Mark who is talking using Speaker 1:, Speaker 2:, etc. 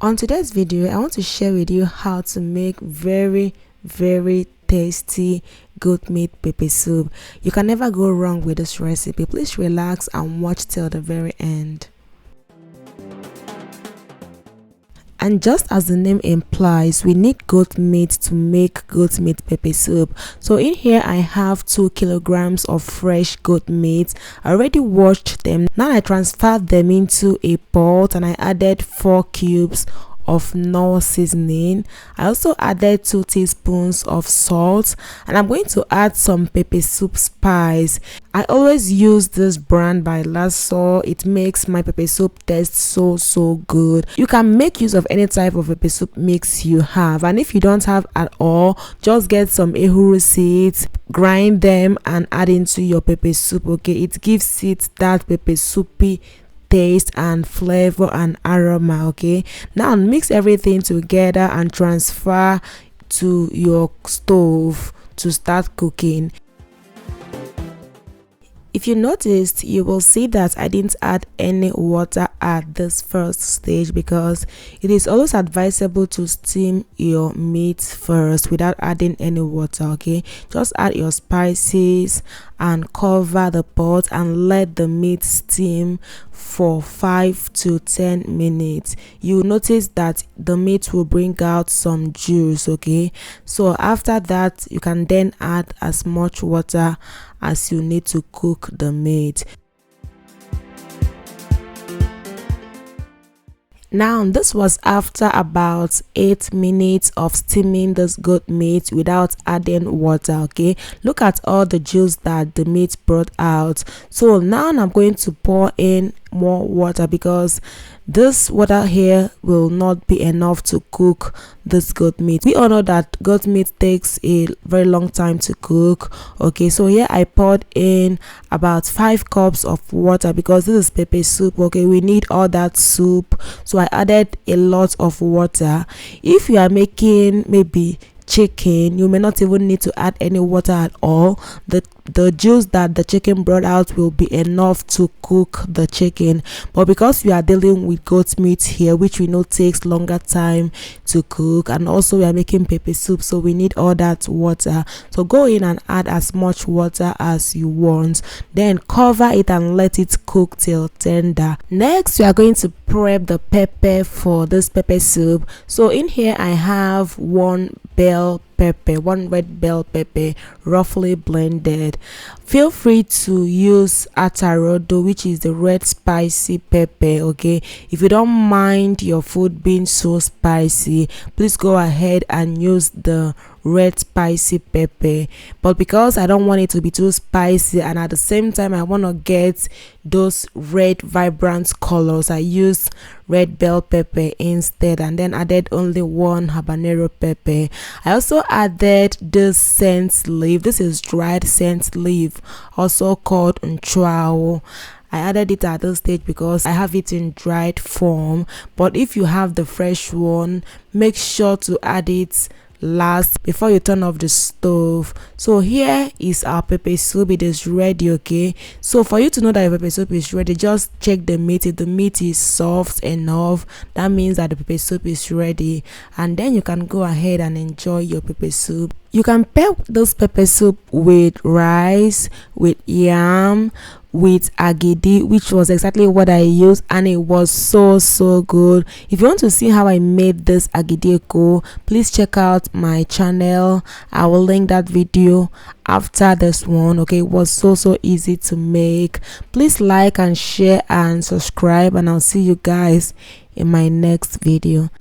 Speaker 1: On today's video, I want to share with you how to make very tasty goat meat pepper soup. You can never go wrong with this recipe. Please relax and watch till the very end. And just as the name implies, we need goat meat to make goat meat pepper soup. So in here I have 2 kilograms of fresh goat meat. I already washed them. Now I transferred them into a pot and I added 4 cubes of Knorr seasoning. I also added 2 teaspoons of salt, and I'm going to add some pepper soup spice. I always use this brand by Lasso. It makes my pepper soup taste so good. You can make use of any type of pepper soup mix you have, and if you don't have at all, just get some ehuru seeds, grind them and add into your pepper soup. Okay, it gives it that pepper soupy taste and flavor and aroma. Okay, now mix everything together and transfer to your stove to start cooking. If you noticed, you will see that I didn't add any water at this first stage because it is always advisable to steam your meat first without adding any water. Okay, just add your spices and cover the pot and let the meat steam for 5 to 10 minutes. You notice that the meat will bring out some juice. Okay, so after that you can then add as much water as you need to cook the meat. Now this was after about 8 minutes of steaming this goat meat without adding water. Okay, look at all the juice that the meat brought out. So now I'm going to pour in more water because this water here will not be enough to cook this goat meat. We all know that goat meat takes a very long time to cook. Okay, so here I poured in about 5 cups of water because this is pepper soup. Okay, we need all that soup, so I added a lot of water. If you are making maybe chicken, you may not even need to add any water at all. The juice that the chicken brought out will be enough to cook the chicken, but because we are dealing with goat meat here, which we know takes longer time to cook, and also we are making pepper soup, so we need all that water. So go in and add as much water as you want, then cover it and let it cook till tender. Next we are going to prep the pepper for this pepper soup. So in here I have 1 red bell pepper, roughly blended. Feel free to use atarodo, which is the red spicy pepper. Okay, if you don't mind your food being so spicy, please go ahead and use the red spicy pepper, but because I don't want it to be too spicy and at the same time I want to get those red vibrant colors, I use red bell pepper instead, and then added only 1 habanero pepper. I also added this scent leaf. This is dried scent leaf, also called nchuao. I added it at this stage because I have it in dried form, but if you have the fresh one, make sure to add it last before you turn off the stove. So here is our pepper soup. It is ready. Okay, so for you to know that your pepper soup is ready, just check the meat. If the meat is soft enough, that means that the pepper soup is ready, and then you can go ahead and enjoy your pepper soup. You can pair this pepper soup with rice, with yam, with agidi, which was exactly what I used, and it was so good. If you want to see how I made this agidi, please check out my channel. I will link that video after this one. Okay, it was so easy to make. Please like and share and subscribe, and I'll see you guys in my next video.